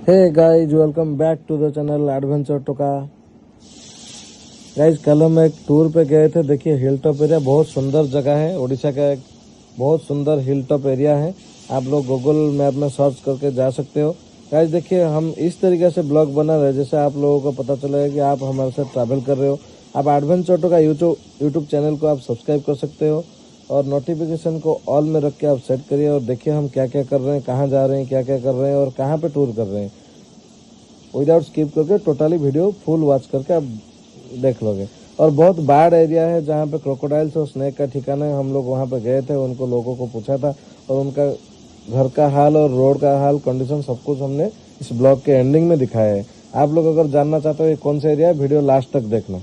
Hey guys, welcome back to the channel adventure टोका। Guys कल हम एक टूर पे गए थे। देखिए हिल टॉप एरिया बहुत सुंदर जगह है। उड़ीसा का एक बहुत सुंदर हिल टॉप एरिया है। आप लोग गूगल मैप में सर्च करके जा सकते हो। गाइज देखिए हम इस तरीके से ब्लॉग बना रहे हैं जैसे आप लोगों को पता चलेगा कि आप हमारे साथ ट्रैवल कर रहे हो। आप एडवेंचर टोका यूट्यूब चैनल को आप सब्सक्राइब कर सकते हो और नोटिफिकेशन को ऑल में रख के आप सेट करिए और देखिए हम क्या क्या कर रहे हैं, कहाँ जा रहे हैं, क्या क्या कर रहे हैं और कहाँ पे टूर कर रहे हैं। विदाउट स्किप करके टोटली वीडियो फुल वॉच करके आप देख लोगे। और बहुत बाढ़ एरिया है जहाँ पे क्रोकोडाइल्स और स्नेक का ठिकाना है। हम लोग वहाँ पे गए थे, उनको लोगों को पूछा था और उनका घर का हाल और रोड का हाल, कंडीशन सब कुछ हमने इस ब्लॉग के एंडिंग में दिखाया है। आप लोग अगर जानना चाहते हो ये कौन सा एरिया है, वीडियो लास्ट तक देखना।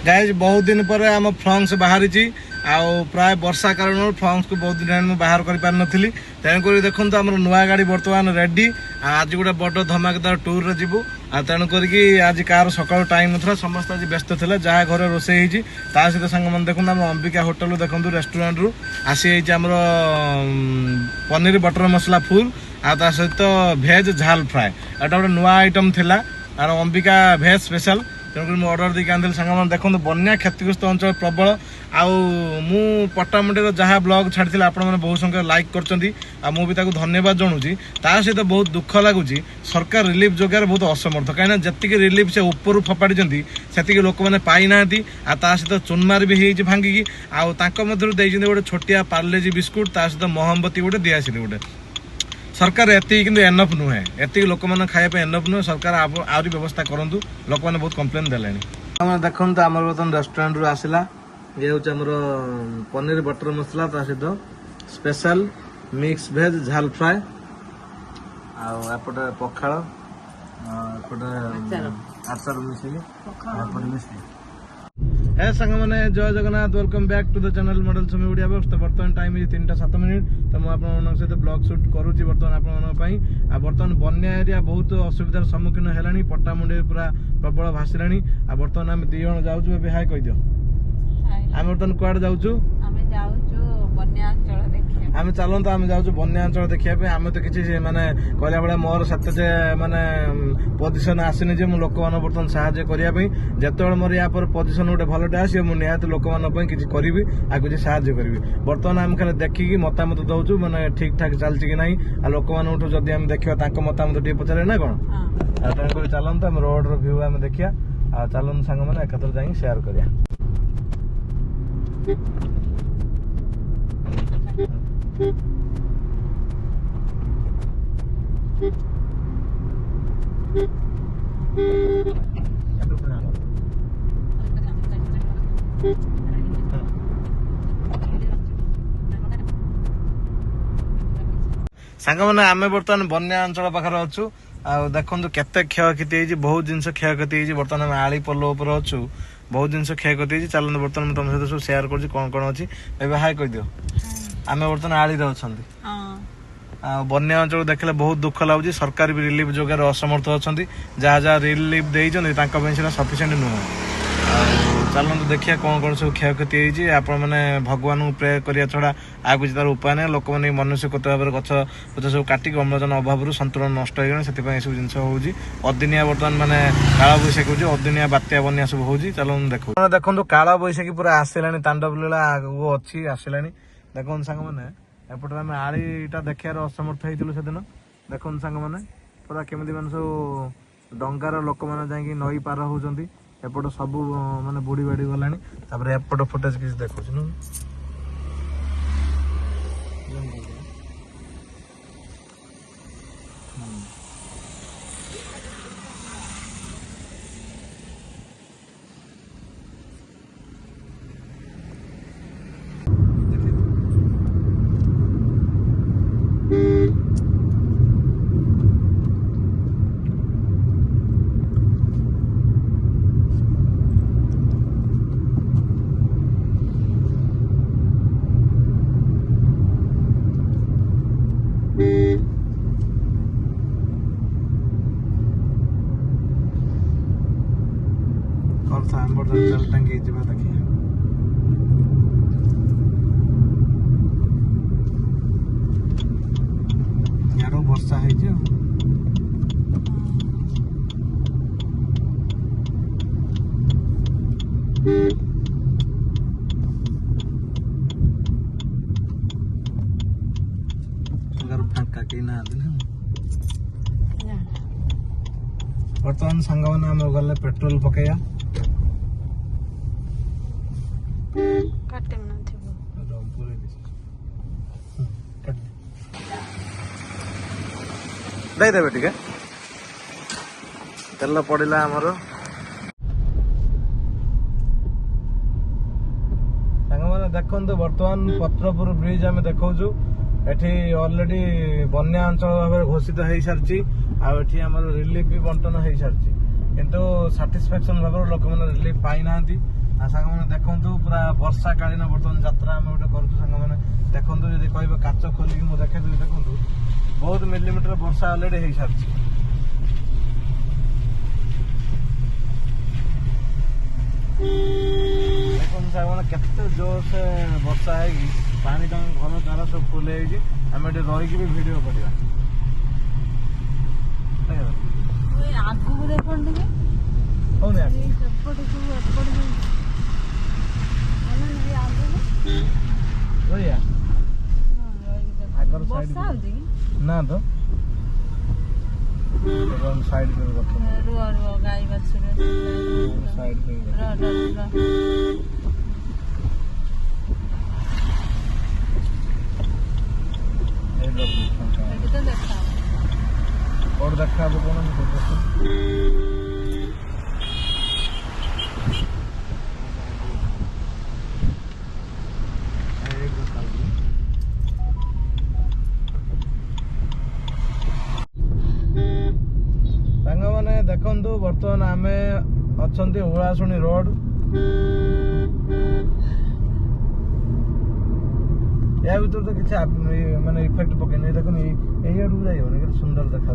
गाइज बहुत दिन पर आम फ्रंक्स बाहरी प्राय वर्षा कारण फ्रंक्स को बहुत दिन बाहर कर पारि तेणुक देखो आम नुआ गाड़ी बर्तमान रेडी। आज गोटे बड़ धमाकेदार टूर रे जीवु। तेणुक आज कार सकाल टाइम ना समस्त आज व्यस्त थे जहाँ घर रोषे ता सहित सांग मैंने देखो आम अंबिका होटेल देखो रेस्टोरेंट रु आसी आमर पनीर बटर मसला फुल आ सहित भेज झाल फ्राए एटा गोटे नुआ आइटम थिला और अंबिका भेज स्पेशल। तेणुक मुझे अर्डर देके आनी सांग मैंने देखो बन्या क्षतिग्रस्त अंचल प्रबल आउ पट्टामुंडी जहाँ ब्लॉग छाड़ी आप बहुत संख्या लाइक कर मुझे धन्यवाद जनाऊँगी। ता सहित बहुत दुख लगुच सरकार रिलीफ जोगार बहुत असमर्थ कहीं जी रिलीफ से ऊपर फपाड़ी से लोक मैंने पाई ना सहित चुनमार भी हो भांगिकी आउ गोटे छोटिया पार्लेजी बिस्कुट ता सहित मोहम्बती गोटे दिआसी गोटे सरकार एति कि एनफ नुहे एति लोक मैंने खाया एनफ नुहे। सरकार आहरी व्यवस्था करूँ। लोक मैंने बहुत कम्प्लेन देले देखो आम बर्तमान रेस्टोरेंट रु आसला ये हूँ आमर पनीर बटर मसला ता सहित स्पेशल मिक्स भेज झाल फ्राए आपटे पखाड़ आचार मिसिकी है सांग मैंने Jai Jagannath welcome back to the channel model Sumi Odia box. तो बर्तमान टाइम 3:07 तो मुझे सहित ब्लॉग शूट करुच्ची बर्तमान आप बर्तमान बन्या एरिया बहुत असुविधार सम्मुखीन है। पट्टामुंडी पूरा प्रबल भाषिला बर्तमान आम दी जन जाऊँ हाय कहीदियो आम बर्तमान कुआड़े जाऊँ आम चलता आम जाऊँ बन्या अंचल देखा आम तो किसी माने कहला भाया मोर साथ माने पोजिशन आसनी जे लोक मान बर्तमान साहाଯ୍य करने जिते मोर या पोजिशन गोटे भलटे आसे मुझे निहत लोक मान किसी करी आ किसी साहाଯ୍य करी। बर्तमान आम खाली देखिकी मतामत दौचु मैंने ठीक ठाक चलती कि ना लोक मान जदि आम देखा मतामत टे पचारे ना कौन तेणुक चलते आम रोड व्यू आम देखिया चलते सांग मैंने एकाथर जा सेयार करिया। सांग मैंने आम बर्तमान बन्या अंचल पाखे अच्छु देखो केते क्षयक्षति बहुत जिन क्षयक्षति बर्तमान आम आली पल्ल उपर अच्छु बहुत जिन क्षयक्षति चलते बर्तमान तुम सहित सब सेयार कर कौन कौन अच्छी ए हाय कहीदियो आम बर्तमान आली अच्छा बन्या अंचल देखले बहुत दुख लगुच। सरकार भी रिलीफ जोगार असमर्थ अच्छा जहाँ जहाँ रिलीफ देना सफिसीयंट नुह। चलते देखिए कौन कौन सब क्षयक्षति आप भगवान को प्रे करिया छड़ा आ किसी तार उपाय ना लोक मैंने मनुष्य कत भाव गछ गछ सब काटिक अम्लजान अभाव संतुलन नष्ट हो सब जिन हूँ अदिनिया बर्तमान मैंने काल बैशाखी हो अदिनिया बात्या बन्या सब हो देखो देखो काल बैशाखी पूरा आसला तांडव लीला आगू अच्छी आसला देखो सांग मैंने एपटे आम आलीटा देखार असमर्थ होती से दिन देखो सांग मैंने पूरा केमी मान सब डंगार लोक मैंने नई पार होती एपट सब माने बुड़ी बाड़ी गलानी एपट फुटेज किसी देखो जल टंकी देखिए ବର୍ଷା ହେଇଛି ଆଉ। ଫାଙ୍କା କେହି ନାହାନ୍ତି ନା। ବର୍ତ୍ତମାନ ସାଙ୍ଗମାନେ ଆମେ ଗଲେ ପେଟ୍ରୋଲ ପକେଇବା। ଦେଇଦେବେ ଟିକେ ତେଲ ପଡିଲା ଆମର। ସାଙ୍ଗମାନେ ଦେଖନ୍ତୁ ବର୍ତ୍ତମାନ ପତ୍ରପୁର ବ୍ରିଜ ଆମେ ଦେଖାଉଛୁ। ଏଠି ଅଲରେଡି ବନ୍ୟା ଅଞ୍ଚଳ ଭାବରେ ଘୋଷିତ ହେଇସାରିଛି ଆଉ ଏଠି ଆମର ରିଲିଫ ବି ବଣ୍ଟନ ହେଇସାରିଛି, କିନ୍ତୁ ସାଟିସ୍ଫାକ୍ସନ ଭାବରେ ଲୋକମାନେ ରିଲିଫ ପାଇନାହାନ୍ତି। ଆଉ ସାଙ୍ଗମାନେ ଦେଖନ୍ତୁ ପୁରା ବର୍ଷା କାଳୀନ ବର୍ତ୍ତମାନ ଯାତ୍ରା ଆମେ ଗୋଟେ କରୁଛୁ। ସାଙ୍ଗମାନେ ଦେଖନ୍ତୁ, ଯଦି କହିବେ କାଚ ଖୋଲିକି ମୁଁ ଦେଖେଇଦେବି, ଦେଖନ୍ତୁ ବହୁତ ମିଲିମିଟର ବର୍ଷା ଅଲରେଡି ହେଇସାରିଛି। ଦେଖନ୍ତୁ ସାଙ୍ଗମାନେ କେତେ ଜୋରସେ ବର୍ଷା ହେଇକି ପାଣି ତାଙ୍କ ଘର ଦ୍ୱାରା ସବୁ ଫୁଲ ହେଇଛି। ଆମେ ଏଠି ରହିକି ବି ଭିଡିଓ କରିବା। ଆଗକୁ ଦେଖନ୍ତୁ ଟିକେ ହଉନି ବର୍ଷା ହଉଛି ନା ତ ସାଇଡ ରୁହ ଗାଈ ବାଛୁରୀ ଏଠି ତ ଦେଖା और देखा अब कौन सांग मैंने देखु बर्तमान आम अच्छा ओलाशुणी रोड। या भर तो किसी माने इफेक्ट पकड़ देखो यही आड़ को जाइए के सुंदर देखा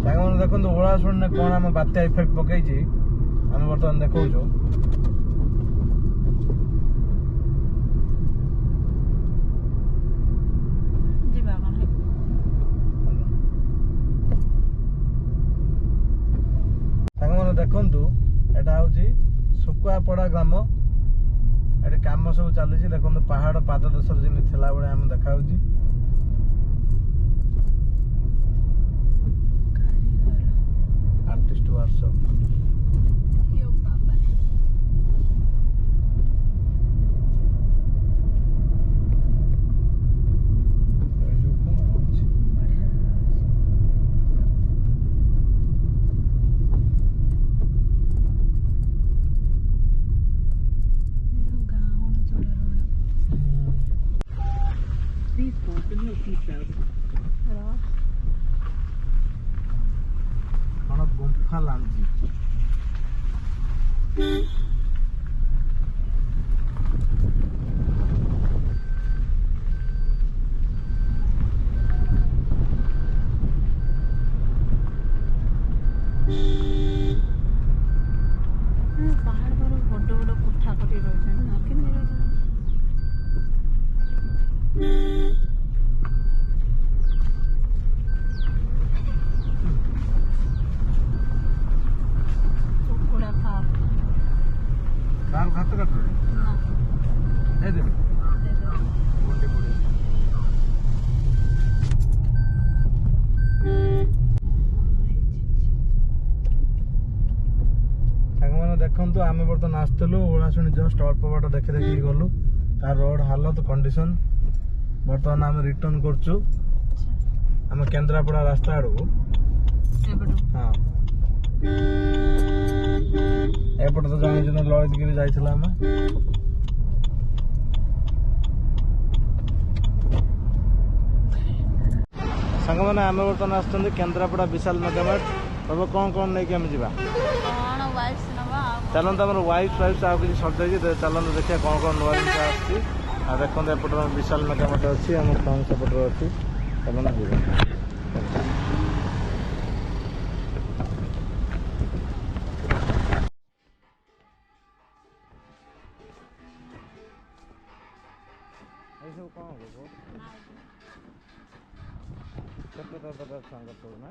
सांग मैंने देखो ओलाशुणी कौन आम बात्या इफेक्ट पकई आम बर्तमान देखा सांग मैंने देखु एटा हूँ सुकुआपड़ा ग्राम। ये कम सब चली देखो पहाड़ पाददेशर जमी थी आम देखा आर्टिस्ट वर्कशॉप। कौन गुंफा लांजी पहाड़ पर बड़ बड़ कोठा कर खाते काट देखु आम बर्तमान आसलु ओलाशुणी जस्ट अल्प बाट देखी देखी गलु तार रोड हालत कंडीशन। बर्तमान आम रिटर्न करचु आम केन्द्रापड़ा रास्ता आड़ को। हाँ एपटे तो जानी ललितगिरी जाइला आम सांग मैंने आम बर्तमान आस केन्द्रापड़ा विशाल मेगामार्ट। तब कौन कौन नहीं आम जा चलते आम वाइफ फाइफ आउ कि सजाई चलते देखिए कौन कौन नुआ जिन आ देखते एपटे विशाल मेगामार्ट अच्छी आम फ्रंट सेपटे अच्छी चलना जी। ଏଇସବୁ କ'ଣ ହବ କୁହ? କେତେ ଦରକାର ଛୁଆଙ୍କର ସବୁ ନା?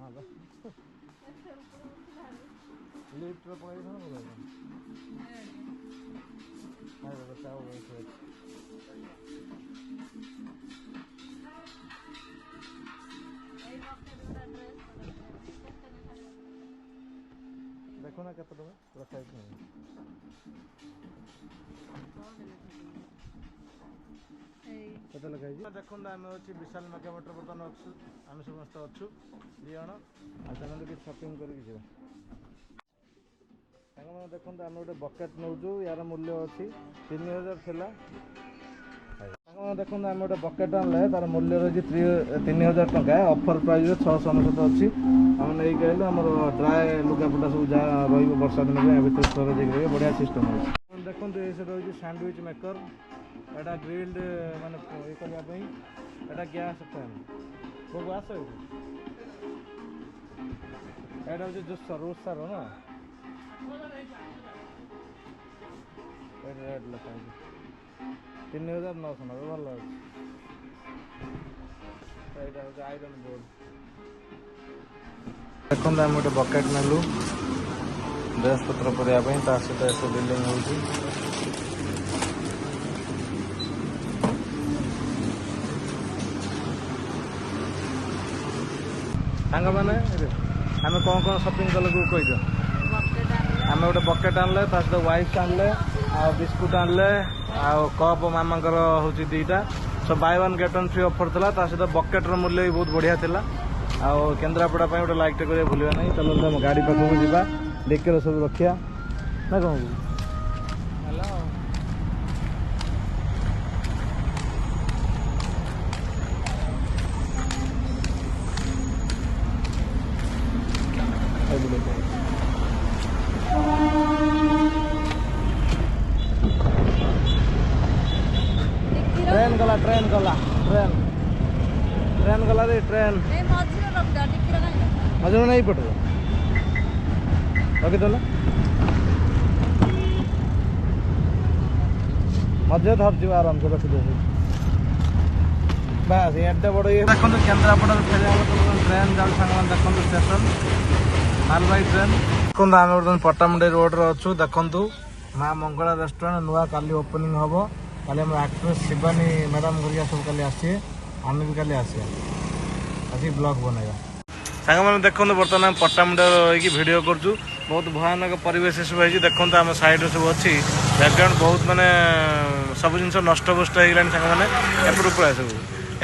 ହଁ ବା ଲିଫ୍ଟରେ ପଳେଇଥାନ୍ତା ଭଲ ଦେଖୁନା କେତେ ଟଙ୍କା ପୁରା ସାଇଜ୍ ନାହିଁ କେତେ ଲେଖା ହେଇଛି ଦେଖନ୍ତୁ ଆମେ ଅଛି ବିଶାଲ ମେଗାମାର୍ଟରେ ବର୍ତ୍ତମାନ ଅଛୁ ଆମେ ସମସ୍ତେ ଅଛୁ 2 ଜଣ ଆଉ ଚାଲନ୍ତୁ କିଛି ସପିଂ କରିକି ଯିବା ସାଙ୍ଗମାନେ ଦେଖନ୍ତୁ ଆମେ ଗୋଟେ ବକେଟ୍ ନେଉଛୁ ୟାର ମୂଲ୍ୟ ଅଛି 3000 ଥିଲା ସାଙ୍ଗମାନେ ଦେଖନ୍ତୁ ଆମେ ଗୋଟେ ବକେଟ୍ ଆଣିଲେ ତାର ମୂଲ୍ୟ ରହିଛି 3000 ଟଙ୍କା ଅଫର୍ ପ୍ରାଇସ୍ରେ 699 ଅଛି ଆମେ ନେଇକି ଆସିଲୁ ଆମର ଡ୍ରାଏ ଲୁଗାପଟା ସବୁ ଯାହା ରହିବ ବର୍ଷା ଦିନ ପାଇଁ ୟା ଭିତରେ ଷ୍ଟୋରେଜ୍ ହେଇକି ରହିବ ବଢ଼ିଆ ସିଷ୍ଟମ୍ ଅଛି ଦେଖନ୍ତୁ ସେ ରହିଛି ସ୍ୟାଣ୍ଡୱିଚ୍ ମେକର୍ ଏଇଟା ଗ୍ରିଲ୍ଡ ମାନେ ଇଏ କରିବା ପାଇଁ ଏଇଟା ଗ୍ୟାସ୍ ଫ୍ୟାନ୍ ସବୁ ଆସ ଏଇଠି ଏଇଟା ହେଉଛି ଜୁସର ରୁସାର ନା ଏଇଟା ରେଟ୍ ଲେଖା ହେଇଛି 3990 ଭଲ ଅଛି ଏଇଟା ହେଉଛି ଆଇରନ୍ ବୋର୍ଡ଼ ଦେଖନ୍ତୁ ଆମେ ଗୋଟେ ବକେଟ୍ ନେଲୁ ଡ୍ରେସ୍ ପତ୍ର କରିବା ପାଇଁ ତା ସହିତ ଏସବୁ ବିଲିଂ ହେଉଛି ସାଙ୍ଗମାନେ ଆମେ କ'ଣ କ'ଣ ସପିଂ କଲେ କହିଦିଅ ଆମେ ଗୋଟେ ବକେଟ୍ ଆଣିଲେ ତା ସହିତ ୱାଇପ୍ସ ଆଣିଲେ ଆଉ ବିସ୍କୁଟ୍ ଆଣିଲେ ଆଉ କପ୍ ମାମାଙ୍କର ହେଉଛି 2ଟା ସବୁ ବାଇ 1 ଗେଟ୍ 1 ଫ୍ରି ଅଫର୍ ଥିଲା ତା ସହିତ ବକେଟ୍ର ମୂଲ୍ୟ ବି ବହୁତ ବଢ଼ିଆ ଥିଲା ଆଉ କେନ୍ଦ୍ରାପଡ଼ା ପାଇଁ ଗୋଟେ ଲାଇକ୍ଟେ କରିବା ଭୁଲିବା ନାହିଁ ଚାଲନ୍ତୁ ଆମ ଗାଡ଼ି ପାଖକୁ ଯିବା ଡିକିରେ ସବୁ ରଖିବା ନା କ'ଣ ट्रेन गला ट्रेन गला ट्रेन ट्रेन गला रे ट्रेन मझे नहीं पड़े रखीदेल मझे धरज आराम से रखीदे बास एडे बड़ ये देखो केन्द्रापड़ा फेर ट्रेन जाऊँ सांग देखो स्टेशन मालबाही ट्रेन देखो आम बर्तमान पट्टामुंडई रोड अच्छु देखु माँ मंगला रेस्टोरेंट नुआ काली ओपनिंग हम काली आम एक्ट्रेस शिवानी मैडम घरिया सब काली आसिए आम भी काली आसिया आस ब्लॉग बनैया सांग मैंने देखो बर्तमान आम पट्टामुंडा रही भिड करूँ बहुत भयानक परिवेश सब है देखो आम साइड सब अच्छी बैकग्राउंड बहुत मानने सब जिन नष्टभ्रष्ट होगा सांग मैंने एपट प्राय सब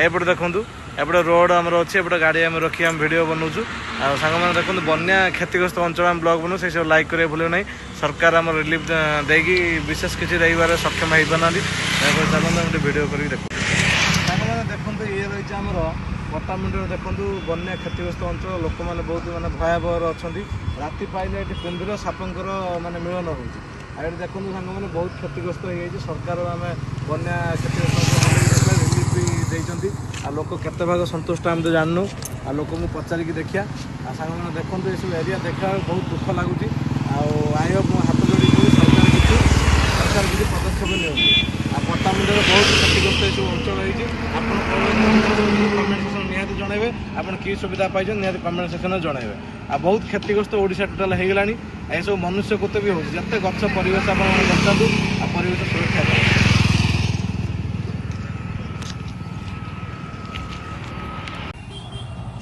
एपटे देखूँ एपटे रोड आमर अच्छी एपटे गाड़ी आम रखी आम भिड बनाऊँ आ सांग मैंने देखो बन्या क्षतिग्रस्त अंचल आम ब्लॉग बनाऊ से सब लाइक करें भूल ना सरकार आम रिलीफ देगी विशेष किसी रही सक्षम हो पाना चलते भिड कर देखो सांग मैंने देखो ये रही आमर पट्टामुंडे देखो बन्या क्षतिग्रस्त अंचल लोक मैंने बहुत मानने भयावह अच्छा राति पाइले ये कुंभीर सापंकर मानने मिलन हो देखो सांग मैंने बहुत क्षतिग्रस्त हो सरकार आम बन्या क्षतिग्रस्त रिलीफ भी देती आ लोक केते भाग संतुष्ट आम तो जानू आ लोक मुझे पचारिकी देखिया आ सांग मैंने देखो ये सब एरिया देखा बहुत दुख लगुच आई होप हाथ जोड़ी सरकार किसी पदक्षेप नहीं आ पट्टामुंडे बहुत क्षतिग्रस्त ये सब अंचल होती कमेंट सेक्शन निहाती जनइबे आप कि सुविधा पाई निहाती कमेंट सेक्शन जनइबे आ बहुत क्षतिग्रस्त ओडिशा टोटाल हो गलानी ये सब मनुष्य कोते भी होती जिते गछ परिवेश आप बचातु आ परिवेश सुरक्षा करें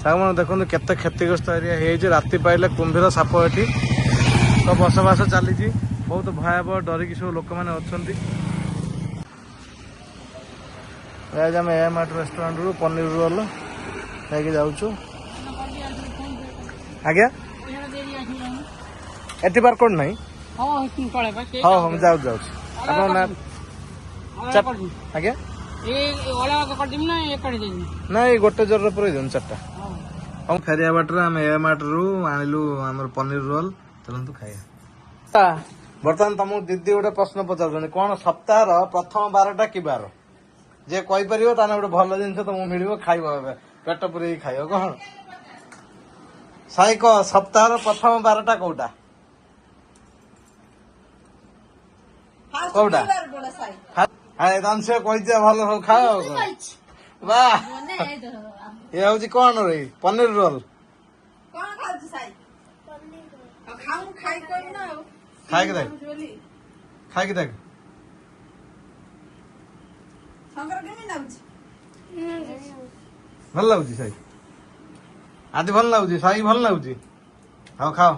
सांग मैंने देखो केते क्षतिग्रस्त एरिया हो राति पाइले कुंभीर साप एटी तो बसवास चली बहुत भयावह डरिकी सब लोक मैंने अच्छा आम एमार्ट रेस्टोरेंट रू पनीर रोल खाई जाऊँ आज्ञा एटी बारकोड ना हाँ हाँ जाऊँ जाऊँ आज्ञा ना ये गोटे जर पूरे दिन 4टा हम फेरिया बाटर आम एमार्ट रू आणलु आम पनीर रोल चलतु खाइए ବର୍ତ୍ତମାନ ତମକୁ ଦିଦି ଗୋଟେ ପ୍ରଶ୍ନ ପଚାରୁଛନ୍ତି କଣ ସପ୍ତାହର ପ୍ରଥମ ବାରଟା କି ବାର ଯେ କହିପାରିବ ତାହେଲେ ଗୋଟେ ଭଲ ଜିନିଷ ତମକୁ ମିଳିବ ଖାଇବ ଏବେ ପେଟ ପୁରେଇକି ଖାଇବ କଣ ସାଇ କହ ସପ୍ତାହର ପ୍ରଥମ ବାରଟା କୋଉଟା କୋଉଟା ତମେ ସେ କହିଦିଅ ଭଲ ସବୁ ଖାଅ ଆଉ କଣ ବା ଏ ହଉଛି କଣ ରେ ପନିର ରୋଲ କଣ ଖାଉଛୁ ସାଇ ଖାଉନୁ ଖାଇ କହିବୁ ନା ଆଉ ଖାଇକି ଦେଖ ଖାଇକି ଦେଖ ଶଙ୍କର କେମିତି ଲାଗୁଛି ଭଲ ଲାଗୁଛି ସାଇ ଆଜି ଭଲ ଲାଗୁଛି ସାଇ ଭଲ ଲାଗୁଛି ହଉ ଖାଅ